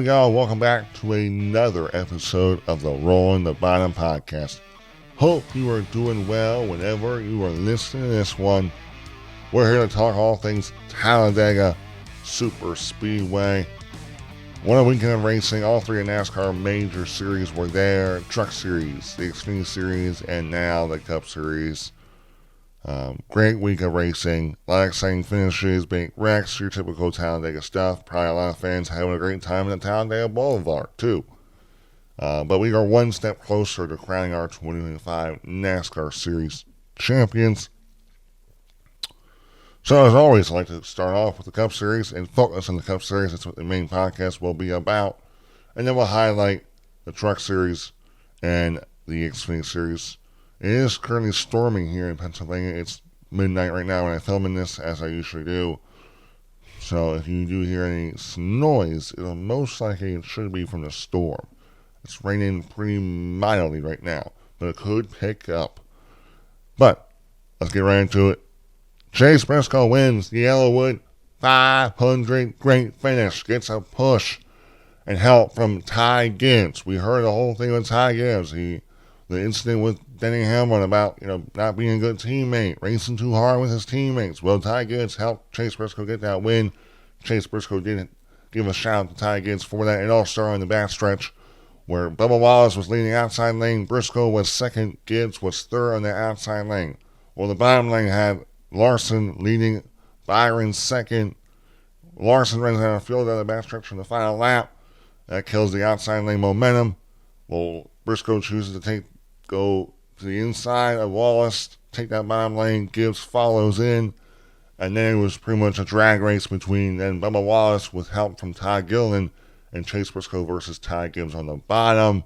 Y'all, welcome back to another episode of the Rolling the Bottom podcast. Hope you are doing well whenever you are listening to this one. We're here to talk all things Talladega, Super Speedway. One weekend of racing, all three of NASCAR major series were there. Truck Series, the Xfinity Series, and now the Cup Series. Great week of racing, a lot of exciting finishes, big wrecks, your typical Talladega stuff. Probably a lot of fans having a great time in the Talladega Boulevard, too. But we are one step closer to crowning our 2025 NASCAR Series champions. So, as always, I'd like to start off with the Cup Series and focus on the Cup Series. That's what the main podcast will be about. And then we'll highlight the Truck Series and the Xfinity Series. It is currently storming here in Pennsylvania. It's midnight right now when I'm filming this, as I usually do. So if you do hear any noise, it'll most likely it should be from the storm. It's raining pretty mildly right now, but it could pick up. But let's get right into it. Chase Briscoe wins the Yellowwood 500. Great finish. Gets a push and help from Ty Gibbs. We heard the whole thing with Ty Gibbs. The incident with Denny Hamlin about, not being a good teammate, racing too hard with his teammates. Well, Ty Gibbs helped Chase Briscoe get that win. Chase Briscoe didn't give a shout out to Ty Gibbs for that. It all started in the backstretch where Bubba Wallace was leading the outside lane. Briscoe was second. Gibbs was third on the outside lane. Well, the bottom lane had Larson leading, Byron second. Larson runs out of field on the backstretch from the final lap. That kills the outside lane momentum. Well, Briscoe chooses to go to the inside of Wallace, take that bottom lane. Gibbs follows in, and then it was pretty much a drag race between then Bubba Wallace with help from Ty Gillen and Chase Briscoe versus Ty Gibbs on the bottom.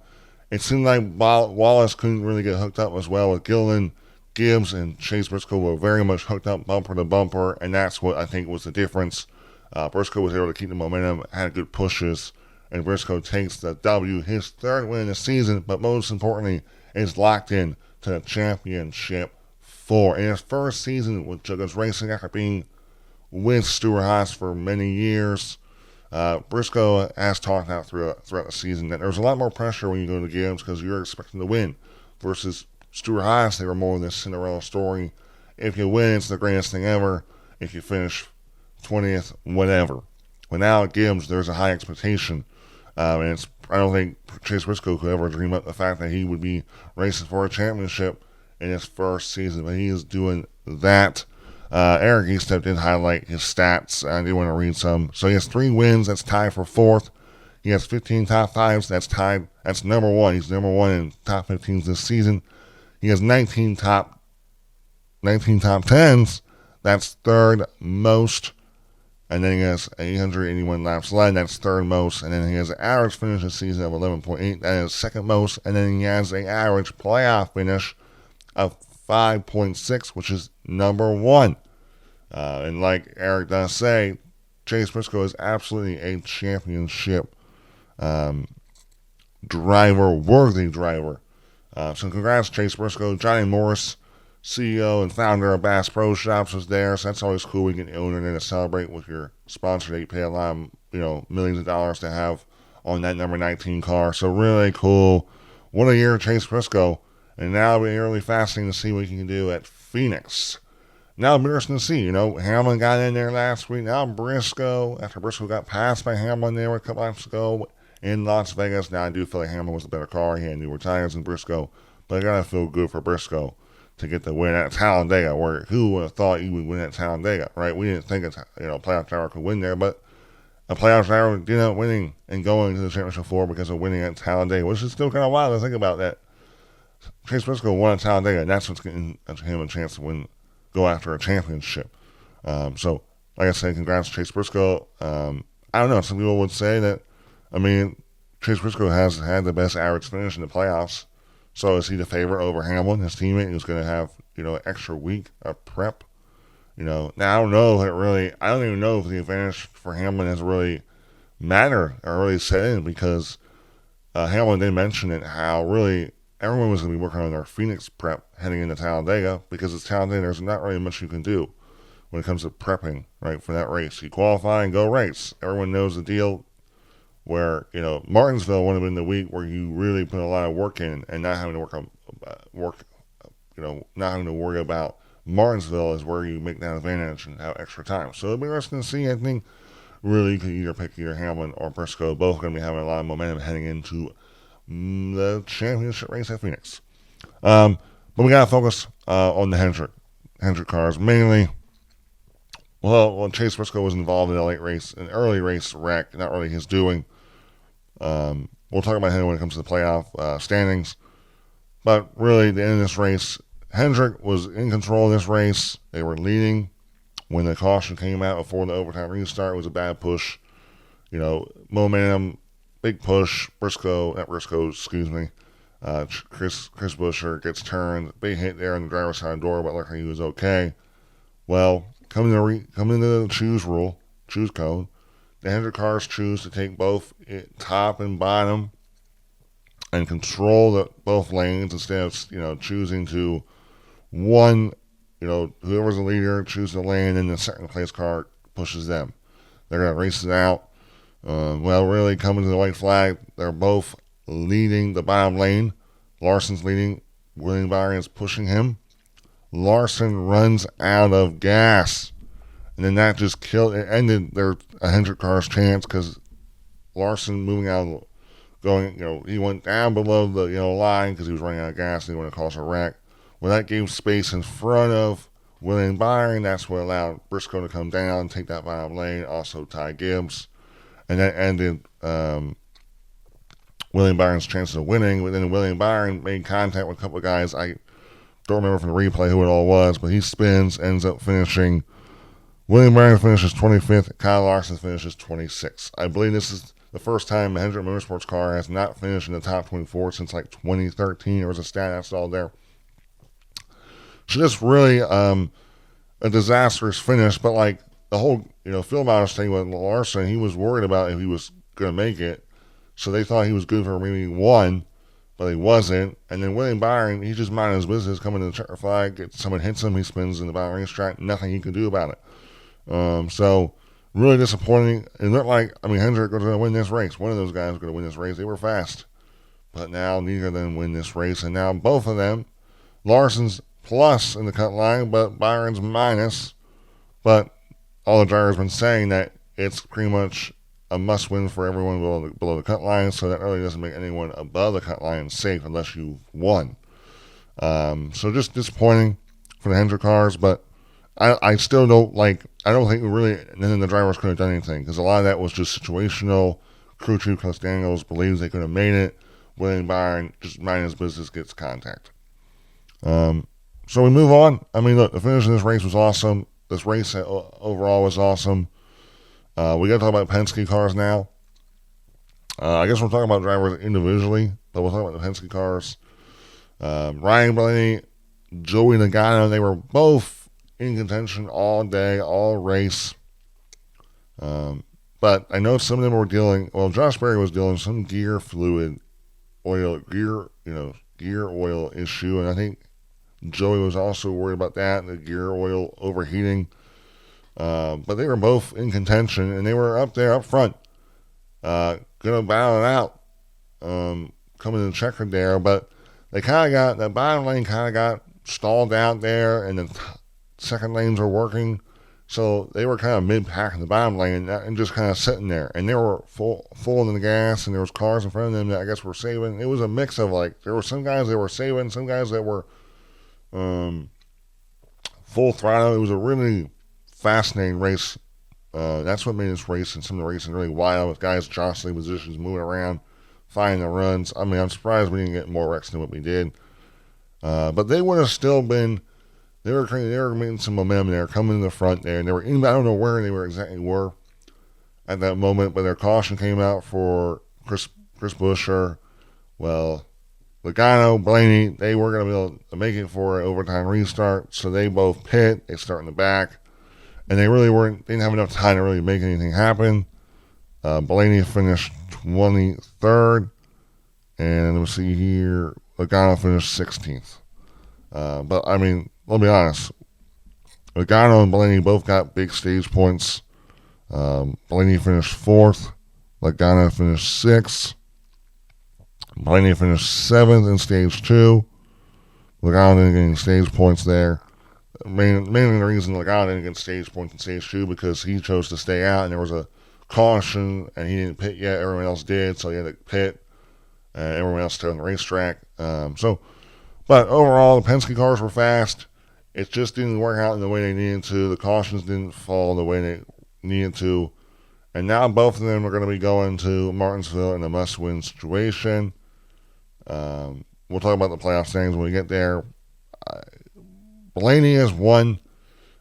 It seemed like Wallace couldn't really get hooked up as well with Gillen. Gibbs and Chase Briscoe were very much hooked up bumper to bumper, and that's what I think was the difference. Briscoe was able to keep the momentum, had good pushes, and Briscoe takes the W, his third win of the season, but most importantly, is locked in to the championship in his first season with Juggins Racing after being with Stewart-Haas for many years. Briscoe has talked out throughout the season that there's a lot more pressure when you go to games because you're expecting to win versus Stewart-Haas. They were more of this Cinderella story. If you win, it's the greatest thing ever. If you finish 20th, whatever. But now at Gibbs, there's a high expectation. And I don't think Chase Briscoe could ever dream up the fact that he would be racing for a championship in his first season, but he is doing that. Eric Eastep did highlight his stats. I did want to read some. So he has 3 wins. That's tied for 4th. He has 15 top 5s. That's tied. That's number 1. He's number 1 in top 15s this season. He has 19 top 10s. That's third most. And then he has 881 laps led. That's third most. And then he has an average finish this season of 11.8. That is second most. And then he has an average playoff finish of 5.6, which is number 1. And like Eric does say, Chase Briscoe is absolutely a championship worthy driver. So congrats, Chase Briscoe. Johnny Morris, CEO and founder of Bass Pro Shops, was there, so that's always cool. We get the owner there to celebrate with your sponsor that you pay a lot of, millions of dollars to have on that number 19 car. So really cool. What a year, Chase Briscoe. And now it'll be really fascinating to see what he can do at Phoenix. Now it'll be interesting to see. Hamlin got in there last week. Now Briscoe, after Briscoe got passed by Hamlin there a couple laps ago in Las Vegas. Now I do feel like Hamlin was the better car. He had newer tires than Briscoe. But I gotta feel good for Briscoe to get the win at Talladega, where who would have thought he would win at Talladega, right? We didn't think a playoff driver could win there, but a playoff driver did not winning and going to the championship floor because of winning at Talladega, which is still kind of wild to think about that. Chase Briscoe won at Talladega, and that's what's getting him a chance to go after a championship. So, like I said, congrats to Chase Briscoe. I don't know, some people would say that, Chase Briscoe has had the best average finish in the playoffs. So is he the favorite over Hamlin, his teammate, who's going to have, an extra week of prep? Now I don't know if I don't even know if the advantage for Hamlin has really mattered or really set in, because Hamlin did mention it, how really everyone was going to be working on their Phoenix prep heading into Talladega, because it's Talladega, there's not really much you can do when it comes to prepping, right, for that race. You qualify and go race. Everyone knows the deal. where, Martinsville would have been the week where you really put a lot of work in and not having to not having to worry about Martinsville is where you make that advantage and have extra time. So it'll be interesting to see. I think really you could either pick either Hamlin or Briscoe. Both going to be having a lot of momentum heading into the championship race at Phoenix. But we got to focus on the Hendrick cars mainly. Well, Chase Briscoe was involved in an early race wreck, not really his doing. We'll talk about him when it comes to the playoff standings. But really, at the end of this race, Hendrick was in control of this race. They were leading when the caution came out before the overtime restart. It was a bad push. Momentum, big push. Chris Buescher gets turned. Big hit there on the driver's side door, but luckily he was okay. Well, coming to the choose code, the Hendrick cars choose to take both top and bottom and control both lanes instead of, choosing to one, whoever's the leader chooses the lane and the second place car pushes them. They're going to race it out. Really coming to the white flag, they're both leading the bottom lane. Larson's leading. William Byron is pushing him. Larson runs out of gas. And then that just ended a Hendrick car's chance because Larson moving out, he went down below the line because he was running out of gas and he wanted to cause a wreck. Well, that gave space in front of William Byron. That's what allowed Briscoe to come down and take that bottom lane. Also Ty Gibbs. And that ended William Byron's chances of winning. But then William Byron made contact with a couple of guys. I don't remember from the replay who it all was, but he spins, ends up finishing. William Byron finishes 25th. Kyle Larson finishes 26th. I believe this is the first time a Hendrick Motorsports car has not finished in the top 24 since 2013. There was a stat I saw there. So just really a disastrous finish, but the whole Phil Miles thing with Larson, he was worried about if he was going to make it, so they thought he was good for maybe one, but he wasn't. And then William Byron, he just minded his business, coming to the checker flag, someone hits him, he spins in the bottom racetrack, nothing he can do about it. So really disappointing. It looked like Hendrick was going to win this race. One of those guys was going to win this race. They were fast, but now neither of them win this race, and now both of them, Larson's plus in the cut line, but Byron's minus. But all the drivers have been saying that it's pretty much a must-win for everyone below the cut line, so that really doesn't make anyone above the cut line safe unless you won. So just disappointing for the Hendrick cars, but I still don't I don't think really none of the drivers could have done anything because a lot of that was just situational. Crew chief Chris Daniels believes they could have made it. William Byron, just minding his business, gets contact. So we move on. Look, the finish of this race was awesome. This race overall was awesome. We got to talk about Penske cars now. I guess we'll talk about drivers individually, but we'll talk about the Penske cars. Ryan Blaney, Joey Logano, they were both in contention all day, all race. But I know some of them were Josh Berry was dealing with some gear oil issue, and I think Joey was also worried about that, the gear oil overheating. But they were both in contention, and they were up there, up front, going to battle it out, coming to the checker there. But they that bottom lane kind of got stalled out there, and the second lanes were working. So they were kind of mid-pack in the bottom lane and just kind of sitting there. And they were full in the gas, and there was cars in front of them that I guess were saving. It was a mix of there were some guys that were saving, some guys that were full throttle. It was a really fascinating race. That's what made this race and some of the racing really wild, with guys jostling positions, moving around, finding the runs. I'm surprised we didn't get more wrecks than what we did. But they would have still been. They were making some momentum there, coming in the front there, and they were in. I don't know where they were exactly at that moment, but their caution came out for Chris Buescher. Well, Logano, Blaney, they were going to be able to make it for an overtime restart, so they both pit. They start in the back, and they didn't have enough time to really make anything happen. Blaney finished 23rd, and we'll see here, Logano finished 16th. But let me be honest, Logano and Blaney both got big stage points. Blaney finished 4th, Logano finished 6th. Blaney finished 7th in Stage 2. Logano didn't get any stage points there. Mainly the reason Logano didn't get stage points in Stage 2 because he chose to stay out, and there was a caution, and he didn't pit yet. Everyone else did, so he had to pit. Everyone else stayed on the racetrack. But overall, the Penske cars were fast. It just didn't work out in the way they needed to. The cautions didn't fall the way they needed to. And now both of them are going to be going to Martinsville in a must-win situation. We'll talk about the playoff standings when we get there. Blaney has won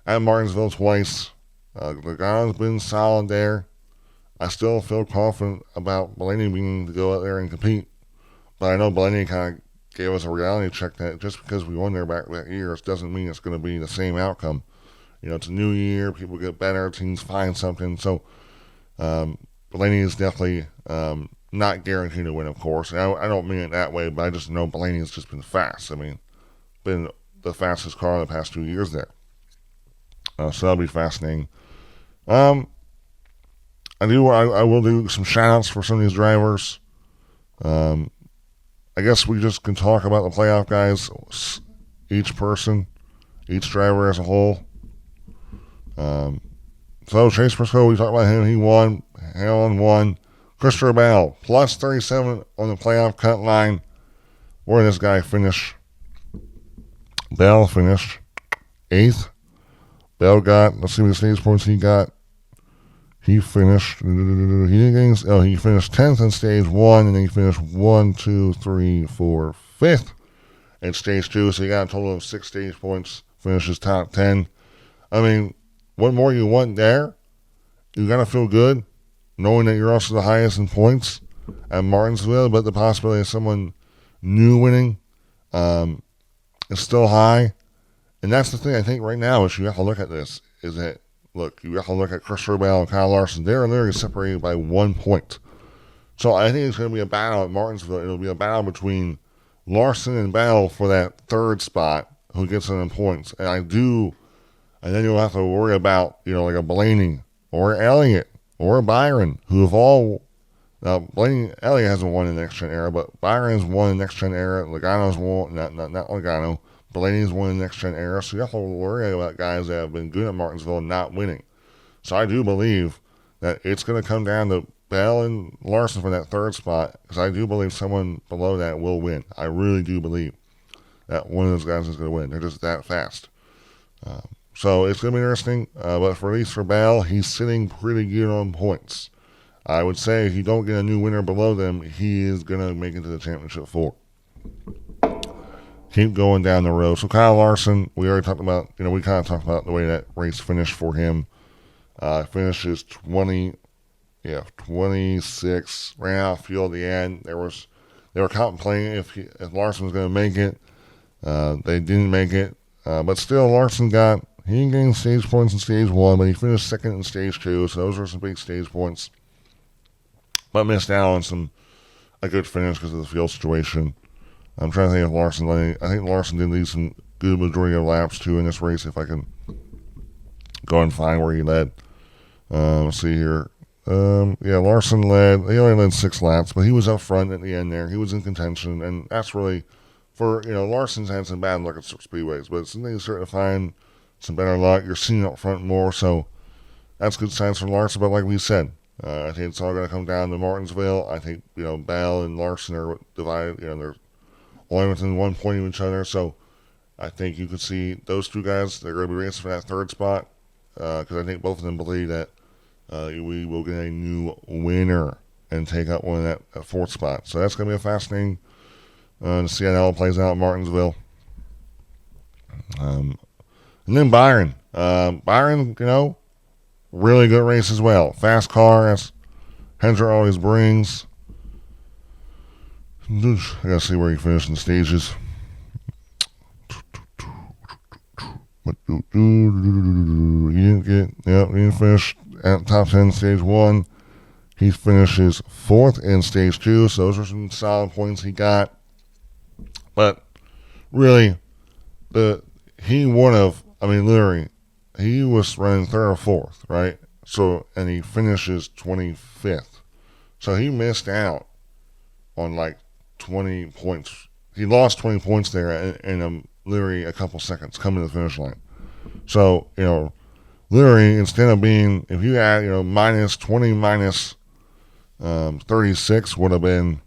at Martinsville twice. Logano's been solid there. I still feel confident about Blaney being to go out there and compete. But I know Blaney kind of gave us a reality check that just because we won there back that year, it doesn't mean it's going to be the same outcome. It's a new year. People get better. Teams find something. So Blaney is definitely not guaranteed to win, of course. And I don't mean it that way, but I just know Blaney has just been fast. I mean, been the fastest car in the past 2 years there. So that'll be fascinating. I will do some shout-outs for some of these drivers. I guess we just can talk about the playoff guys, each person, each driver as a whole. So Chase Briscoe, we talked about him. He won. Hamlin won. Christopher Bell, plus 37 on the playoff cut line. Where did this guy finish? Bell finished 8th. Bell got, let's see what stage points he got. He finished 10th in Stage 1, and then he finished 5th in Stage 2, so he got a total of 6 stage points, finishes top 10. I mean, what more you want there? You got to feel good, knowing that you're also the highest in points at Martinsville, but the possibility of someone new winning is still high. And that's the thing I think right now is you have to look at this, is that, look, you have to look at Christopher Bell and Kyle Larson. They're literally separated by 1 point. So I think it's going to be a battle at Martinsville. It'll be a battle between Larson and Bell for that 3rd spot, who gets them in points. And then you'll have to worry about, like a Blaney or Elliott or Byron, who have all, now Elliott hasn't won in the Next Gen era, but Byron has won in the Next Gen era. Logano's won, not Logano. Blaney's won in the Next Gen era, so you have to worry about guys that have been good at Martinsville and not winning. So I do believe that it's going to come down to Bell and Larson for that 3rd spot, because I do believe someone below that will win. I really do believe that one of those guys is going to win. They're just that fast. So it's going to be interesting, but at least for Bell, he's sitting pretty good on points. I would say if you don't get a new winner below them, he is going to make it to the championship 4. Keep going down the road. So Kyle Larson, we already talked about, we kind of talked about the way that race finished for him. Finishes 26, ran out of fuel at the end. They were contemplating if Larson was going to make it. They didn't make it. But still, Larson he didn't gain stage points in Stage 1, but he finished 2nd in Stage 2, so those were some big stage points. But missed out on a good finish because of the fuel situation. I'm trying to think if Larson I think Larson did lead some good majority of laps, too, in this race, if I can go and find where he led. Let's see here. Larson led. He only led 6 laps, but he was up front at the end there. He was in contention, and that's really, Larson's had some bad luck at Speedways, but something he's starting to find some better luck. You're seeing up front more, so that's good signs for Larson, but like we said, I think it's all going to come down to Martinsville. I think, Bell and Larson are divided, they're only within 1 point of each other, so I think you could see those two guys, they're going to be racing for that 3rd spot, because I think both of them believe that we will get a new winner and take up one of that 4th spot. So that's going to be a fascinating to see how that all plays out at Martinsville. And then Byron. Byron, really good race as well. Fast car, as Hendrick always brings. I gotta see where he finished in the stages. He didn't finish at top 10 Stage 1. He finishes 4th in Stage 2, so those are some solid points he got. But really, he was running 3rd or 4th, right? So, and he finishes 25th. So he missed out on like 20 points. He lost 20 points there in literally a couple seconds coming to the finish line. So, literally, instead of being, if you had, minus 20, minus 36 would have been,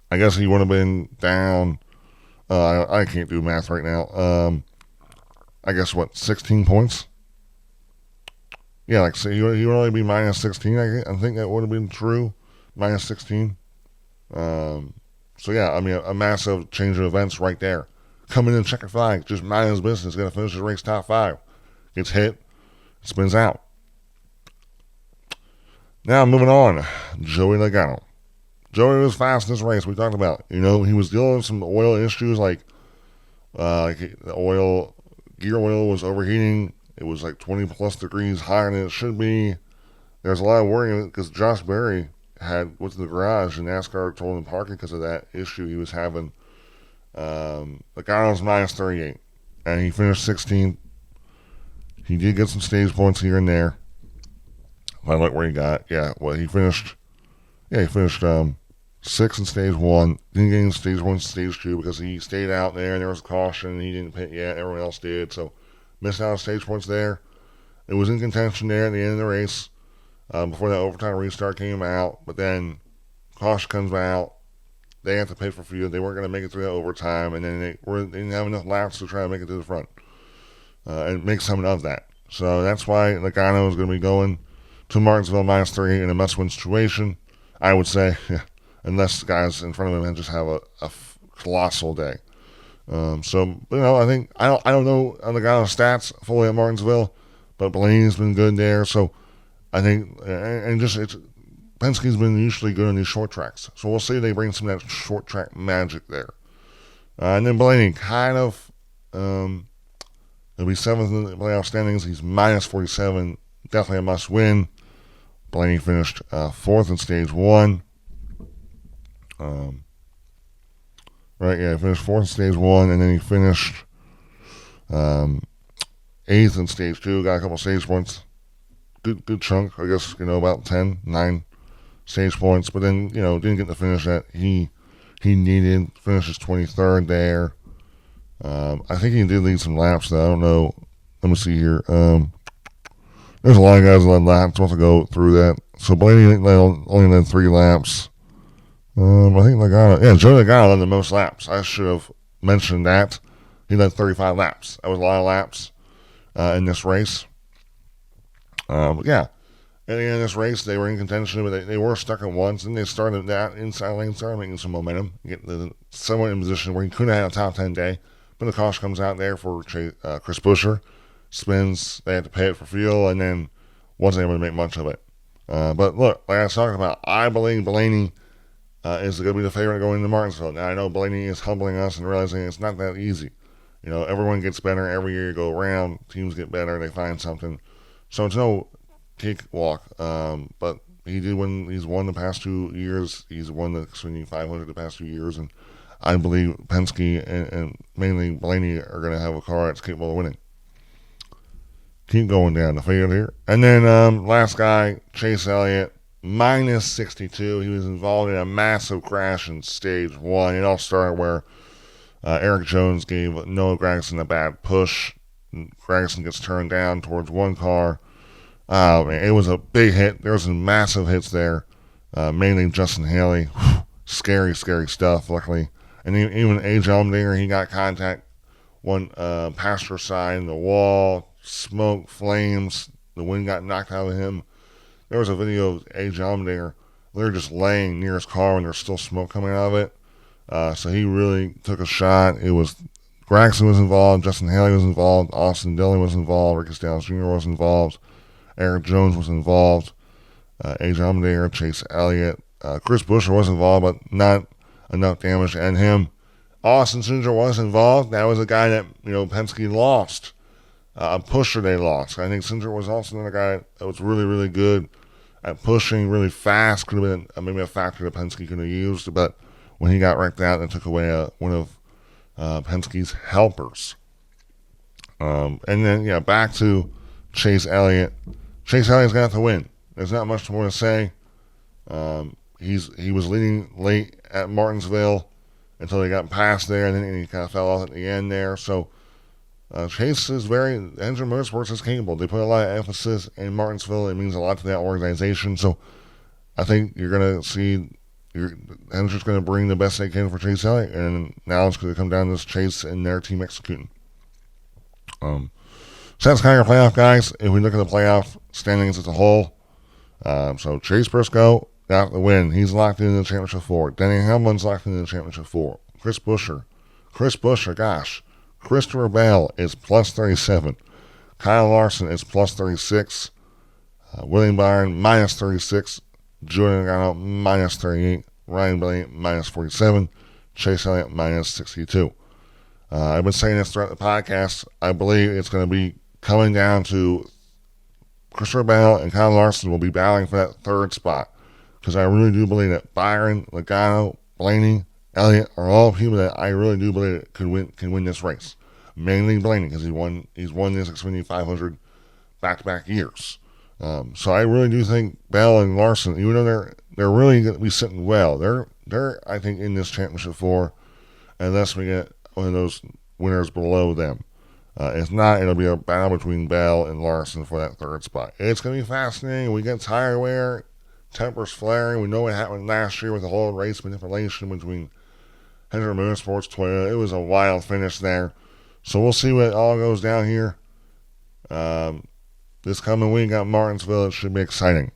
I guess he would have been down, I can't do math right now, I guess 16 points? Yeah, like, so he would only be minus 16, I think that would have been true, minus 16. So yeah, I mean, a massive change of events right there. Coming in checkered flag, just minding his business, going to finish his race top 5. Gets hit, spins out. Now moving on, Joey Logano. Joey was fast in this race. We talked about, he was dealing with some oil issues, like the gear oil was overheating. It was like 20 plus degrees higher than it should be. There's a lot of worry because Josh Berry went to the garage and NASCAR told him parking because of that issue he was having. Logano's minus 38, and he finished 16th. He did get some stage points here and there. I like where he got. Yeah, well, he finished 6th in stage 1. Didn't get in stage 1, stage 2 because he stayed out there and there was caution. He didn't pit yet. Everyone else did. So missed out on stage points there. It was in contention there at the end of the race before that overtime restart came out. But then caution comes out. They have to pay for fuel. They weren't going to make it through that overtime. And then they didn't have enough laps to try to make it to the front and make something of that. So that's why Logano is going to be going to Martinsville minus 3 in a must-win situation, I would say, unless the guys in front of him just have a colossal day. I think I don't know Logano's stats fully at Martinsville, but Blaney's been good there. So I think Penske's been usually good on these short tracks. So we'll see if they bring some of that short track magic there. And then Blaney kind of he'll be 7th in the playoff standings. He's minus 47. Definitely a must win. Blaney finished 4th in stage 1. He finished 4th in stage 1, and then he finished 8th in stage 2. Got a couple stage points. Good chunk, I guess, about 9 stage points. But then, didn't get the finish that he needed. Finishes 23rd there. I think he did lead some laps, though. I don't know. Let me see here. There's a lot of guys that led laps. We'll have to go through that. So Blaney only led 3 laps. I think Joey Logano led the most laps. I should have mentioned that. He led 35 laps. That was a lot of laps in this race. At the end of this race, they were in contention, but they were stuck at once, and they started that inside lane, started making some momentum, getting somewhat in position where he could have had a top 10 day. But the caution comes out there for Chris Buescher. Spins, they had to pay it for fuel, and then wasn't able to make much of it. But look, like I was talking about, I believe Blaney is going to be the favorite going into Martinsville. Now, I know Blaney is humbling us and realizing it's not that easy. Everyone gets better every year you go around. Teams get better, they find something. So it's no cakewalk. But he did win. He's won the past 2 years. He's won the Xfinity 500 the past 2 years, and I believe Penske and mainly Blaney are going to have a car that's capable of winning. Keep going down the field here. And then last guy, Chase Elliott, minus 62. He was involved in a massive crash in stage 1. It all started where Eric Jones gave Noah Gragson a bad push. Gragson gets turned down towards one car. It was a big hit. There was some massive hits there, mainly Justin Haley. Scary, scary stuff, luckily. And even A.J. Allmendinger, he got contact. One passenger side in the wall. Smoke, flames, the wind got knocked out of him. There was a video of A.J. Allmendinger. They're just laying near his car and there's still smoke coming out of it. So he really took a shot. It was Gragson was involved, Justin Haley was involved, Austin Dillon was involved, Ricky Stenhouse Jr. was involved, Eric Jones was involved, A.J. Allmendinger, Chase Elliott, Chris Buescher was involved, but not enough damage to end him. Austin Cindric was involved. That was a guy that Penske lost. A pusher they lost. I think Cindric was also another guy that was really, really good at pushing, really fast. Could have been maybe a factor that Penske could have used, but when he got wrecked out, that took away one of Penske's helpers. And then, back to Chase Elliott. Chase Elliott's going to have to win. There's not much more to say. He was leading late at Martinsville until he got past there, and then he kind of fell off at the end there. So Chase is Hendrick Motorsports is capable. They put a lot of emphasis in Martinsville. It means a lot to that organization. So I think you're going to see Hendrick's going to bring the best they can for Chase Elliott, and now it's going to come down to Chase and their team executing. So that's kind of your playoff, guys. If we look at the playoff standings as a whole, so Chase Briscoe got the win. He's locked into the championship 4. Denny Hamlin's locked into the championship 4. Chris Buescher, gosh. Christopher Bell is plus 37. Kyle Larson is plus 36. William Byron minus 36. Julian Logano minus 38. Ryan Blaney minus 47. Chase Elliott minus 62. I've been saying this throughout the podcast. I believe it's going to be coming down to Christopher Bell and Kyle Larson will be battling for that third spot, because I really do believe that Byron, Logano, Blaney, Elliott are all people that I really do believe can win this race. Mainly Blaney, because he's won this Xfinity 500 back-to-back years. So I really do think Bell and Larson, even though they're really going to be sitting well, they're I think in this championship 4, unless we get one of those winners below them. If not, it'll be a battle between Bell and Larson for that third spot. It's going to be fascinating. We get tire wear, tempers flaring. We know what happened last year with the whole race manipulation between Hendrick Motorsports, Toyota. It was a wild finish there. So we'll see what all goes down here. This coming week at Martinsville, it should be exciting.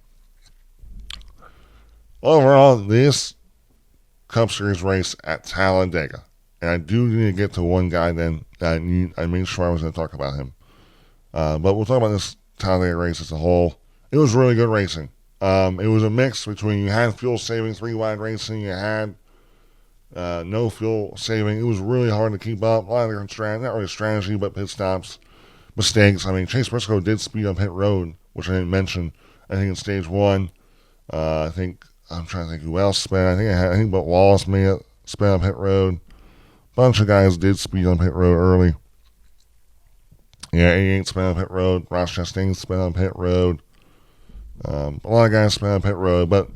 Overall, this Cup Series race at Talladega, and I do need to get to one guy then that I made sure I was going to talk about him. But we'll talk about this Talladega race as a whole. It was really good racing. It was a mix between, you had fuel saving, 3-wide racing, you had no fuel saving. It was really hard to keep up. A lot of different strategy, not really strategy, but pit stops, mistakes. I mean, Chase Briscoe did speed up pit road, which I didn't mention. I think in stage 1, I'm trying to think who else sped. I think but Wallace may have sped up pit road. A bunch of guys did speed on pit road early. Yeah, 88 sped on pit road. Ross Chastain sped on pit road. A lot of guys sped on pit road, but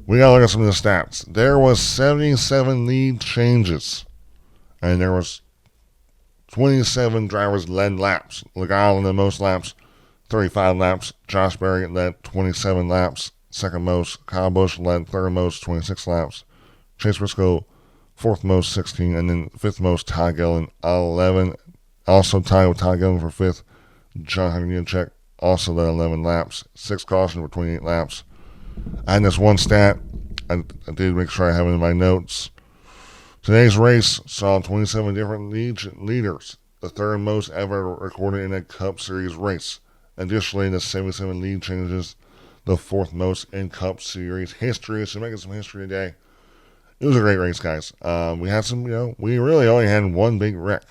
we gotta look at some of the stats. There was 77 lead changes, and there was 27 drivers led laps. Logano led the most laps, 35 laps. Josh Berry led 27 laps, second most. Kyle Busch led third most, 26 laps. Chase Briscoe fourth most, 16, and then fifth most, Ty Gillen, 11. Also tied with Ty Gillen for fifth. John Hunter also led 11 laps. 6 cautions for 28 laps. I had this one stat. I did make sure I have it in my notes. Today's race saw 27 different leaders, the third most ever recorded in a Cup Series race. Additionally, the 77 lead changes, the fourth most in Cup Series history. So making some history today. It was a great race, guys. We had some, we really only had one big wreck.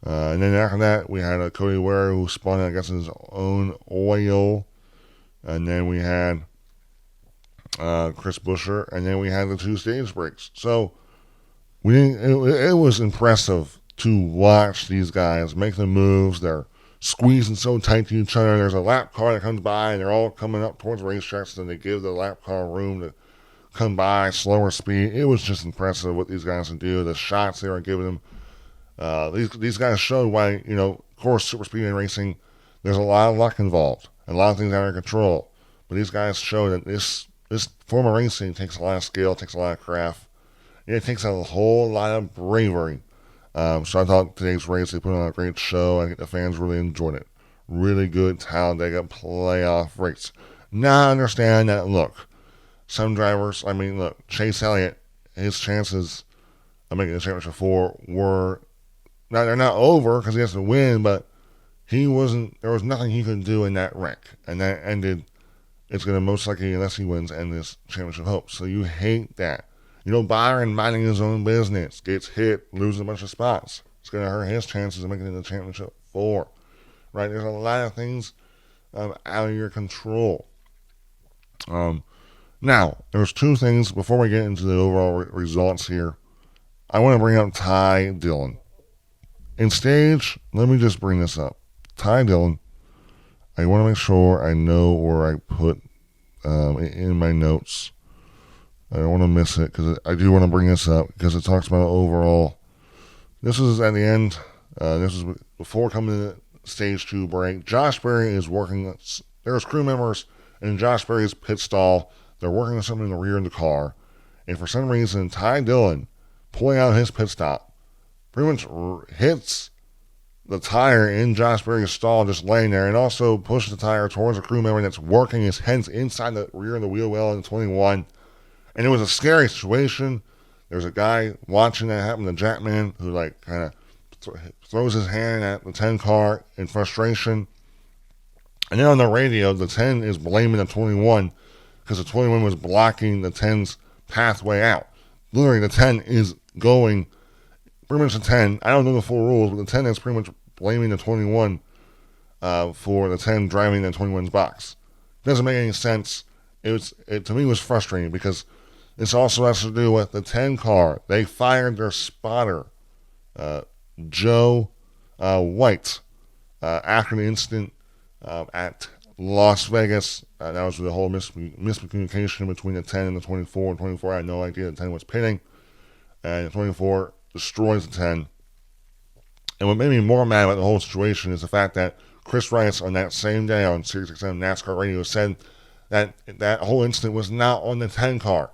And then after that, we had a Cody Ware who spun, I guess, his own oil. And then we had Chris Buescher, and then we had the 2 stage breaks. So it was impressive to watch these guys make the moves. They're squeezing so tight to each other. There's a lap car that comes by, and they're all coming up towards the racetracks, and they give the lap car room to come by, slower speed. It was just impressive what these guys can do. The shots they were giving them. These guys showed why, of course, super speedway racing, there's a lot of luck involved, and a lot of things out of control. But these guys show that this form of racing takes a lot of skill, takes a lot of craft. It takes a whole lot of bravery. So I thought today's race, they put on a great show. I think the fans really enjoyed it. Really good Talladega playoff race. Now I understand that, look, some drivers, Chase Elliott, his chances of making the championship 4 were, now they're not over because he has to win, but there was nothing he could do in that wreck. And that ended, it's going to most likely, unless he wins, end this championship hope. So you hate that. Byron minding his own business, gets hit, loses a bunch of spots. It's going to hurt his chances of making it to the championship 4. Right? There's a lot of things out of your control. Now, there's 2 things before we get into the overall results here. I want to bring up Ty Dillon. In stage, let me just bring this up. Ty Dillon, I want to make sure I know where I put in my notes. I don't want to miss it because I do want to bring this up because it talks about overall. This is at the end. This is before coming to stage 2 break. Josh Berry is working. There's crew members in Josh Berry's pit stall. They're working on something in the rear of the car. And for some reason, Ty Dillon, pulling out his pit stop, pretty much hits the tire in Josh Berry's stall just laying there, and also pushes the tire towards a crew member that's working his heads inside the rear of the wheel well in 21. And it was a scary situation. There's a guy watching that happen, the Jackman, who kind of throws his hand at the 10 car in frustration. And then on the radio, the 10 is blaming the 21 because the 21 was blocking the 10's pathway out. Literally, the 10 is going, pretty much the 10, I don't know the full rules, but the 10 is pretty much blaming the 21 for the 10 driving the 21's box. Doesn't make any sense. It to me was frustrating because this also has to do with the 10 car. They fired their spotter, Joe White, after the incident at Las Vegas. That was the whole miscommunication between the 10 and the 24. And 24 had no idea the 10 was pitting. And the 24 destroys the 10. And what made me more mad about the whole situation is the fact that Chris Rice on that same day on Sirius XM NASCAR radio said that that whole incident was not on the 10 car.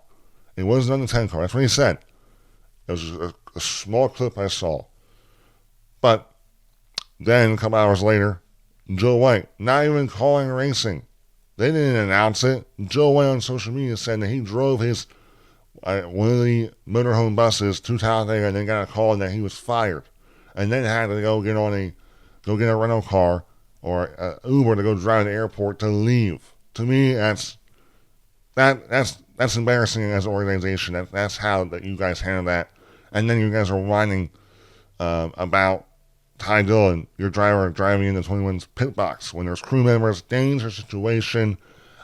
It wasn't on the 10 car. That's what he said. It was a small clip I saw. But then a couple hours later, Joe White, not even calling racing. They didn't announce it. Joe White on social media said that he drove his one of the motorhome buses to Talladega and then got a call that he was fired. And then had to go get a rental car or Uber to go drive to the airport to leave. To me, that's embarrassing as an organization. That's how that you guys handle that. And then you guys are whining about Ty Dillon, your driver, driving in the 21's pit box when there's crew members, dangerous situation.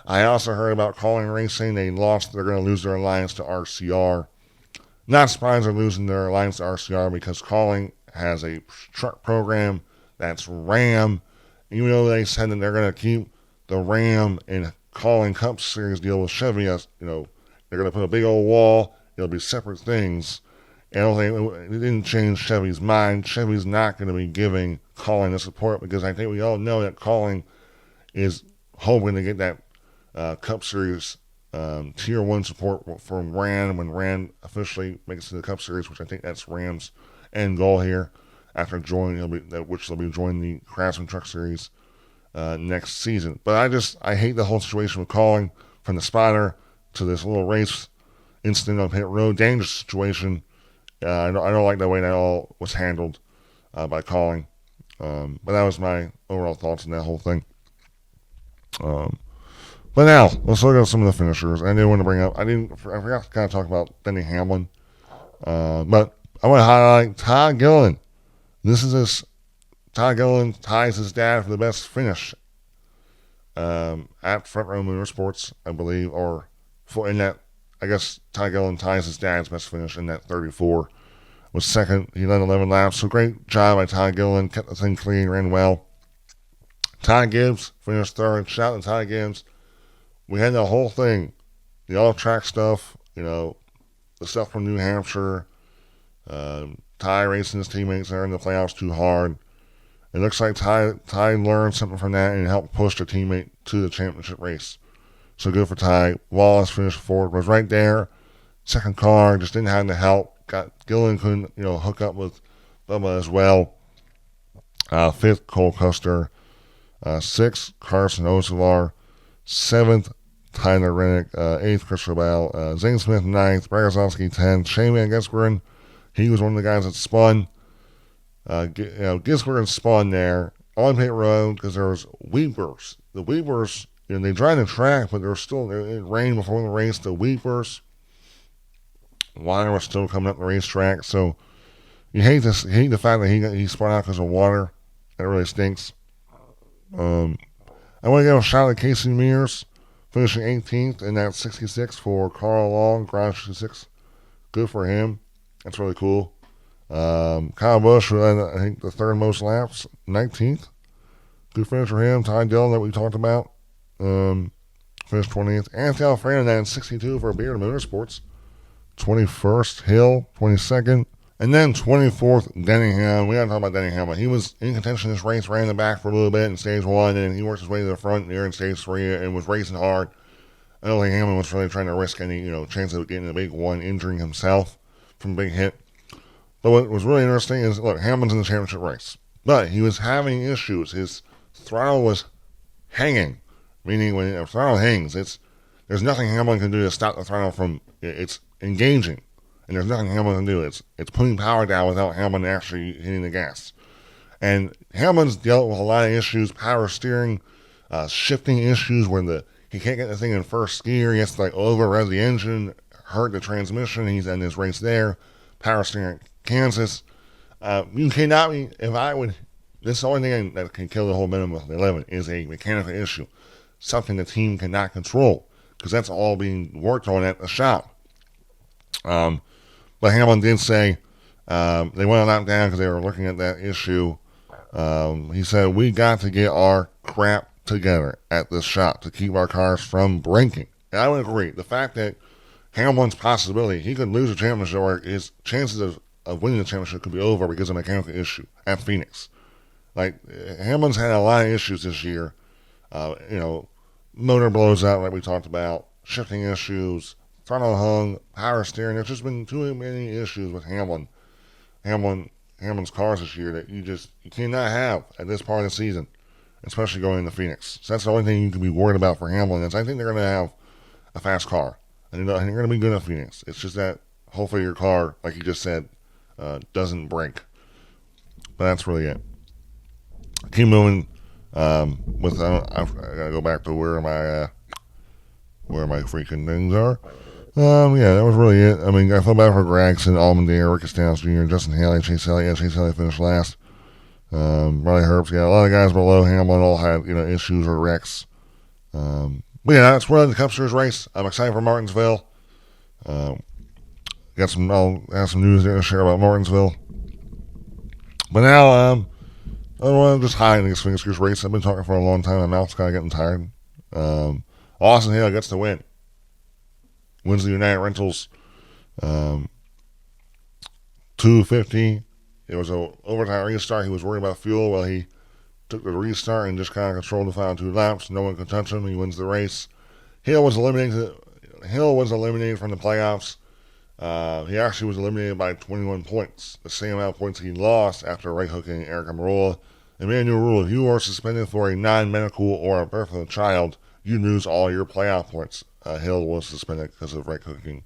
I also heard about calling racing. They're going to lose their alliance to RCR. Not surprised they're losing their alliance to RCR because calling has a truck program that's Ram. Even though they said that they're going to keep the Ram and calling Cup Series deal with Chevy, they're going to put a big old wall. It'll be separate things. I don't think it didn't change Chevy's mind. Chevy's not going to be giving calling the support because I think we all know that calling is hoping to get that Cup Series Tier 1 support from Ram when Ram officially makes it to the Cup Series, which I think that's Ram's end goal here after joining, which they'll be joining the Craftsman Truck Series next season. But I hate the whole situation with calling, from the spotter to this little race incident on pit road, dangerous situation. I don't like the way that all was handled by calling. But that was my overall thoughts on that whole thing. But now, let's look at some of the finishers. I didn't want to bring up, I forgot to kind of talk about Denny Hamlin. But I want to highlight Ty Gillen. Ty Gillen ties his dad for the best finish at Front Row Motorsports, I believe, I guess Ty Gillen ties his dad's best finish in that 34. Was second. He led 11 laps. So great job by Ty Gillen. Kept the thing clean, ran well. Ty Gibbs finished third. Shout out to Ty Gibbs. We had the whole thing. The all-track stuff, the stuff from New Hampshire. Ty racing his teammates there in the playoffs too hard. It looks like Ty learned something from that and helped push the teammate to the championship race. So good for Ty. Wallace finished fourth, was right there. Second car, just didn't have the help. Gillen couldn't, hook up with Bubba as well. Fifth, Cole Custer. Sixth, Carson Osavar. Seventh, Tyler Rennick. Eighth, Christopher Bell. Zane Smith, ninth. Bragazowski, 10th. Shane Van Gisberen, he was one of the guys that spun. Gisberen spun there on pit road because there was weepers. The weepers, they dried the track, but it rained before the race. The weepers, water was still coming up the racetrack. So you hate the fact that he spun out because of water. That really stinks. I want to give a shout out to Casey Mears, finishing 18th in that 66 for Carl Long, Garage 66. Good for him. That's really cool. Kyle Busch, who had, I think, the third most laps, 19th. Good finish for him. Ty Dillon, that we talked about. finished 20th. Anthony Alfredo, 962 for Beard Motorsports. 21st, Hill, 22nd. And then 24th, Denningham. We got to talk about Denningham. He was in contention in this race, ran in the back for a little bit in stage 1, and he worked his way to the front there in stage 3 and was racing hard. I don't think Hamlin was really trying to risk any, chance of getting a big one, injuring himself from a big hit. But what was really interesting is, look, Hamlin's in the championship race. But he was having issues. His throttle was hanging, meaning when a throttle hangs, there's nothing Hamlin can do to stop the throttle from, it's engaging. And there's nothing Hamlin can do. It's putting power down without Hamlin actually hitting the gas. And Hamlin's dealt with a lot of issues, power steering, shifting issues where he can't get the thing in first gear. He has to over-rev the engine, hurt the transmission. He's in his race there. Power steering at Kansas. You cannot be, this is the only thing that can kill the whole minimum of 11 is a mechanical issue. Something the team cannot control because that's all being worked on at the shop. But Hamlin did say they went on that down because they were looking at that issue. He said, we got to get our crap together at this shop to keep our cars from breaking. And I would agree. The fact that Hamlin's possibility, he could lose a championship or his chances of winning the championship could be over because of a mechanical issue at Phoenix. Hamlin's had a lot of issues this year. Motor blows out like we talked about, shifting issues, throttle hung, power steering. There's just been too many issues with Hamlin's cars this year that you cannot have at this part of the season, especially going into Phoenix. So that's the only thing you can be worried about for Hamlin. Is I think they're going to have a fast car. I think they're going to be good at Phoenix. It's just that hopefully your car, like you just said, doesn't break. But that's really it. Keep moving with. I gotta go back to where my freaking things are. That was really it. I mean, I felt bad for Gregson, Allmendinger, Ricky Stenhouse Jr., Justin Haley, Chase Elliott. Yeah, Chase Elliott finished last. Riley Herbst. Yeah, a lot of guys below Hamlin all had issues or wrecks. But yeah, that's really the Cup Series race. I'm excited for Martinsville. I'll have some news there to share about Martinsville. But now, I don't want to just hide in this Fingers race. I've been talking for a long time. My mouth's kind of getting tired. Austin Hill gets the win. Wins the United Rentals 250. It was an overtime restart. He was worried about fuel. Well, he took the restart and just kind of controlled the final 2 laps. No one could touch him. He wins the race. Hill was eliminated from the playoffs. He actually was eliminated by 21 points, the same amount of points he lost after right hooking Eric Almirola. A brand new rule: if you are suspended for a non-medical or a birth of a child, you lose all your playoff points. Hill was suspended because of right hooking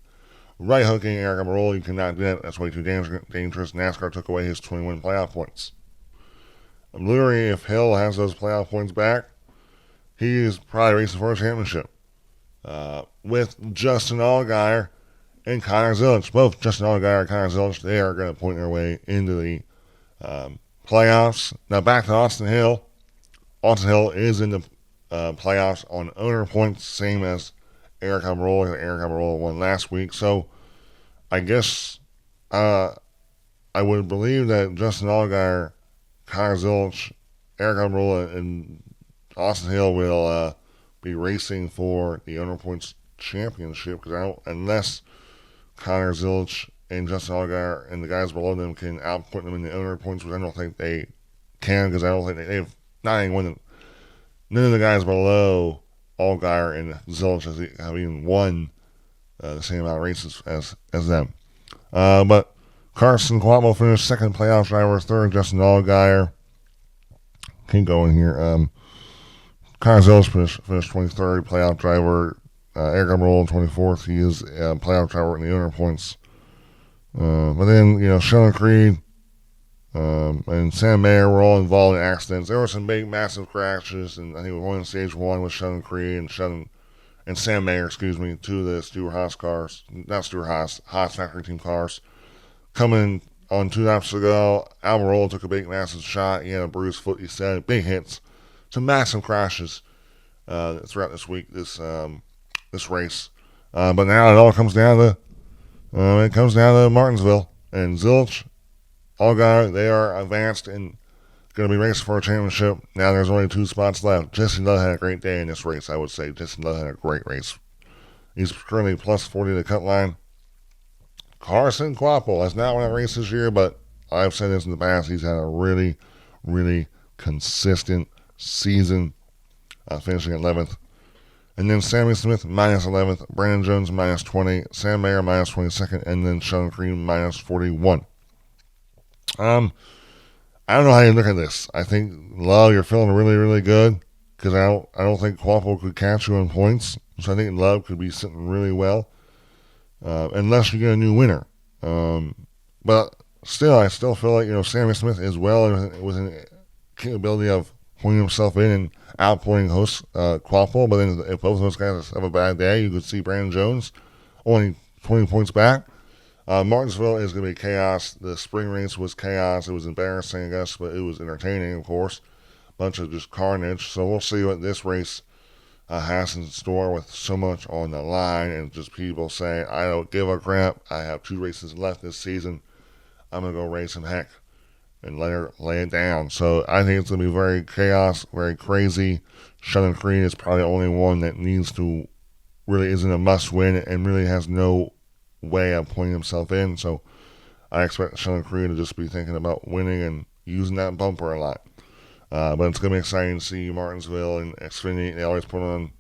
Eric Almirola. You cannot do that. That's way too dangerous. NASCAR took away his 21 playoff points. Literally, if Hill has those playoff points back, he is probably racing for a championship with Justin Allgaier and Connor Zilisch. Both Justin Allgaier and Connor Zilisch, they are going to point their way into the playoffs. Now back to Austin Hill. Austin Hill is in the playoffs on owner points, same as Eric Almirola. Eric Almirola won last week. So I guess I would believe that Justin Allgaier, Connor Zilisch, Eric Almirola, and Austin Hill will be racing for the owner points championship, unless Connor Zilisch and Justin Allgaier and the guys below them can output them in the owner points, which I don't think they can, because I don't think they've not even none of the guys below Allgaier and Zilisch have even won the same amount of races as them. But Carson Cuomo finished second, playoff driver third. Justin Allgaier, keep going here. Connor Zilisch finished 23rd, playoff driver. Eric Almirola 24th. He is a playoff driver in the owner points. But then, Sheldon Creed and Sam Mayer were all involved in accidents. There were some big, massive crashes, and I think we won in stage 1 with Sheldon Creed and Sam Mayer, two of the Stuart Haas cars, not Stuart Haas, Haas factory team cars. Coming on 2 laps ago, Almirola took a big, massive shot. He had a bruised foot, he said, big hits, some massive crashes throughout this week, this race. But now it all comes down to Martinsville, and Zilisch, Allgaier, they are advanced in going to be racing for a championship. Now there's only 2 spots left. Jesse Love had a great day in this race, I would say. Jesse Love had a great race. He's currently plus 40 to the cut line. Carson Kvapil has not won a race this year, but I've said this in the past. He's had a really, really consistent season, finishing 11th. And then Sammy Smith, minus 11th. Brandon Jones, minus 20. Sam Mayer, minus 22nd. And then Sean Creed, minus 41. I don't know how you look at this. I think, Love, you're feeling really, really good, because I don't think Kvapil could catch you in points. So I think Love could be sitting really well, unless you get a new winner. But still, I still feel like, Sammy Smith is well with an capability of pulling himself in and outpulling host Kvapil. But then if both of those guys have a bad day, you could see Brandon Jones only 20 points back. Martinsville is going to be chaos. The spring race was chaos. It was embarrassing, I guess, but it was entertaining, of course. Bunch of just carnage. So we'll see what this race has in store, with so much on the line and just people saying, I don't give a crap. I have 2 races left this season. I'm going to go race some heck and lay it down. So I think it's going to be very chaos, very crazy. Sheldon Creed is probably the only one that really isn't a must win and really has no way of putting himself in. So I expect Sheldon Creed to just be thinking about winning and using that bumper a lot. But it's going to be exciting to see Martinsville and Xfinity. They always put on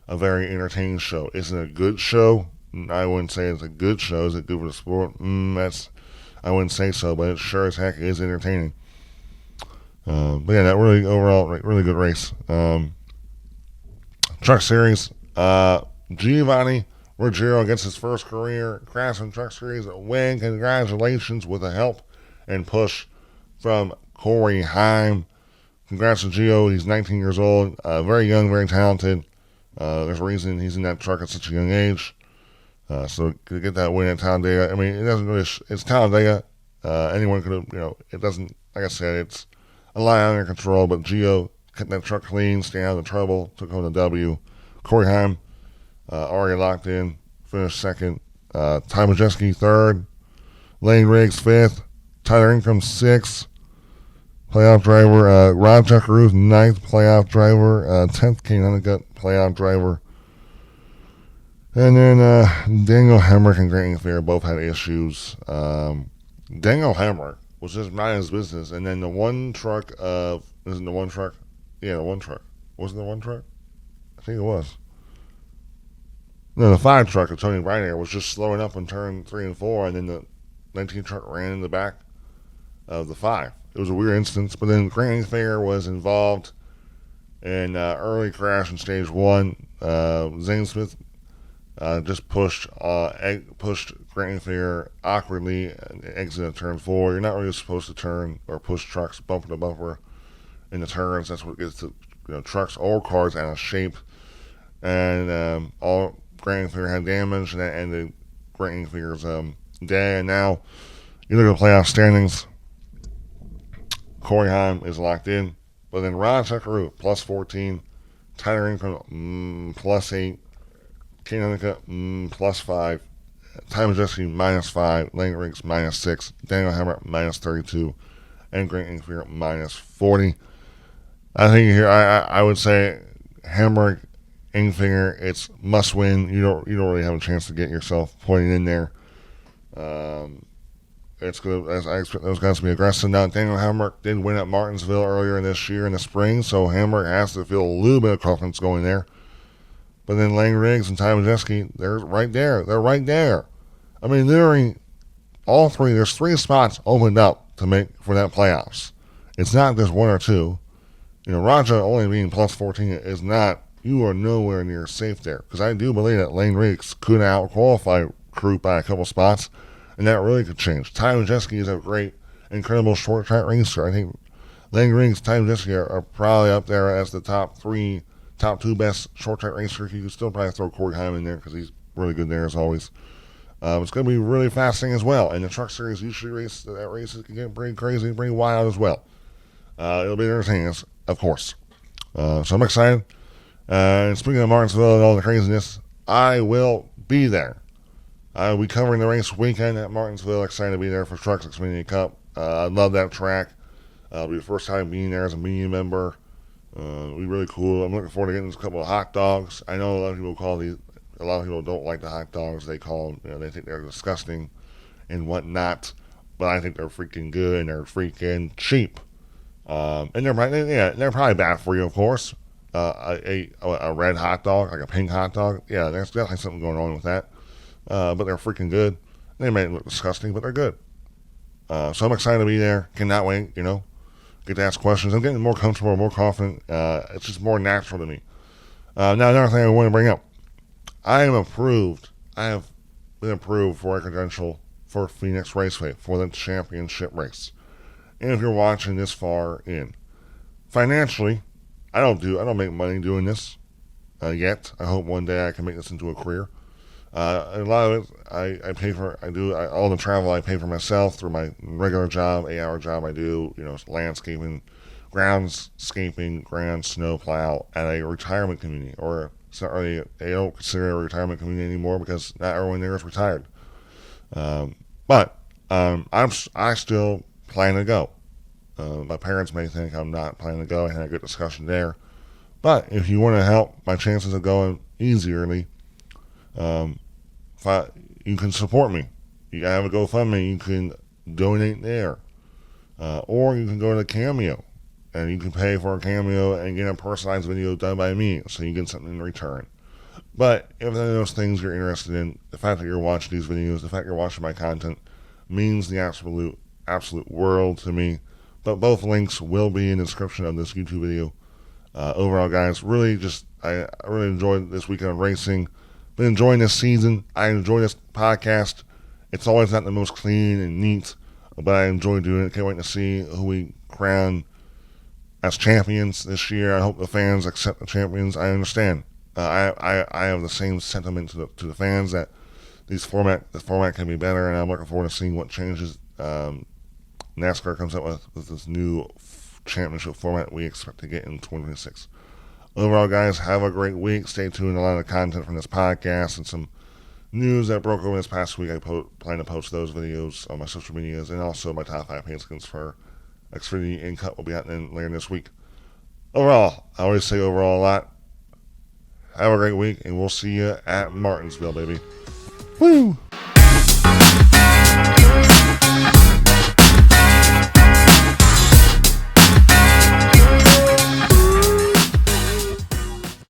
a very entertaining show. Is it a good show? I wouldn't say it's a good show. Is it good for the sport? I wouldn't say so, but it sure as heck is entertaining. But yeah, that really, overall, really good race. Truck Series, Giovanni Ruggiero gets his first career Craftsman Truck Series win. Congratulations, with the help and push from Corey Heim. Congrats to Gio. He's 19 years old, very young, very talented. There's a reason he's in that truck at such a young age. So to get that win at Talladega, I mean, it doesn't really, it's Talladega. Anyone could have, it doesn't, like I said, it's a lot under control, but Gio kept that truck clean, staying out of the trouble, took home the W. Corey Heim, already locked in, finished second. Ty Majeski, third. Lane Riggs, fifth. Tyler Ingram, sixth. Playoff driver, Rob Tuckeroo, ninth playoff driver. 10th, Kane Honeycutt, playoff driver. And then Daniel Hemrick and Grant Fair both had issues. Daniel Hemrick was just minding his business, and then the one truck isn't the one truck? Yeah, the one truck. Wasn't the one truck? I think it was. No, the 5 truck of Tony Brynair was just slowing up on turn 3 and 4, and then the 19 truck ran in the back of the 5. It was a weird instance, but then Grant Fair was involved in early crash in stage 1. Zane Smith just pushed Grant Fair awkwardly and exited turn 4. You're not really supposed to turn or push trucks bumper to bumper in the turns. That's what gets the trucks or cars out of shape. And all Grant Fair had damage, and that ended Grant Fair's day. And now you look at the playoff standings. Corey Heim is locked in, but then Rod Tuckeroo plus 14, Tyler Ingram plus 8, Kane Honeycutt plus 5, Ty Majeski minus 5, Lane Riggs minus 6, Daniel Hemrick minus 32, and Grant Inkfinger minus 40. I think here I would say Hemrick, Inkfinger, it's must win. You don't really have a chance to get yourself pointed in there. It's good. As I expect those guys to be aggressive. Now, Daniel Hemrick did win at Martinsville earlier this year in the spring, so Hemrick has to feel a little bit of confidence going there. But then Lane Riggs and Ty Majeski, they're right there. They're right there. I mean, literally, all three. There's 3 spots opened up to make for that playoffs. It's not just 1 or 2. Raja only being plus 14 is not. You are nowhere near safe there, because I do believe that Lane Riggs could out-qualify Crew by a couple spots, and that really could change. Ty Majeski is a great, incredible short-track racer. I think Lane Riggs, Ty Majeski are probably up there as the top 2 best short-track racers. You could still probably throw Corey Heim in there because he's really good there as always. It's going to be really fascinating as well. And the Truck Series usually races can get pretty crazy, pretty wild as well. It'll be entertaining, of course. So I'm excited. And speaking of Martinsville and all the craziness, I will be there. I'll be covering the race weekend at Martinsville. Excited to be there for Truck Xfinity Cup. I love that track. It'll be the first time being there as a media member. It'll be really cool. I'm looking forward to getting a couple of hot dogs. I know a lot of people don't like the hot dogs. They call them, they think they're disgusting and whatnot. But I think they're freaking good and they're freaking cheap. And they're probably bad for you, of course. A red hot dog, like a pink hot dog, yeah, there's definitely something going on with that. But they're freaking good. They may look disgusting, but they're good. So I'm excited to be there. Cannot wait, get to ask questions. I'm getting more comfortable, more confident. It's just more natural to me. Now, another thing I want to bring up. I have been approved for a credential for Phoenix Raceway for the championship race. And if you're watching this far in, financially, I don't make money doing this yet. I hope one day I can make this into a career. A lot of it, I pay for. All the travel I pay for myself through my regular job, 8-hour job I do. Landscaping, groundscaping, ground snowplow at a retirement community, or they don't consider it a retirement community anymore because not everyone there is retired. But I still plan to go. My parents may think I'm not planning to go. I had a good discussion there. But if you want to help my chances of going easierly, you can support me. You have a GoFundMe. You can donate there. Or you can go to Cameo. And you can pay for a Cameo and get a personalized video done by me so you get something in return. But if any of those things you're interested in, the fact that you're watching these videos, the fact you're watching my content means the absolute world to me. But both links will be in the description of this YouTube video. Overall, guys, I really enjoyed this weekend of racing. Been enjoying this season. I enjoy this podcast. It's always not the most clean and neat, but I enjoy doing it. Can't wait to see who we crown as champions this year. I hope the fans accept the champions. I understand. I have the same sentiment to the fans that the format can be better, and I'm looking forward to seeing what changes NASCAR comes up with this new championship format we expect to get in 2026. Overall, guys, have a great week. Stay tuned. A lot of content from this podcast and some news that broke over this past week. I plan to post those videos on my social medias, and also my top 5 paint skins for Xfinity and Cup will be out later this week. Overall, I always say overall a lot. Have a great week, and we'll see you at Martinsville, baby. Woo!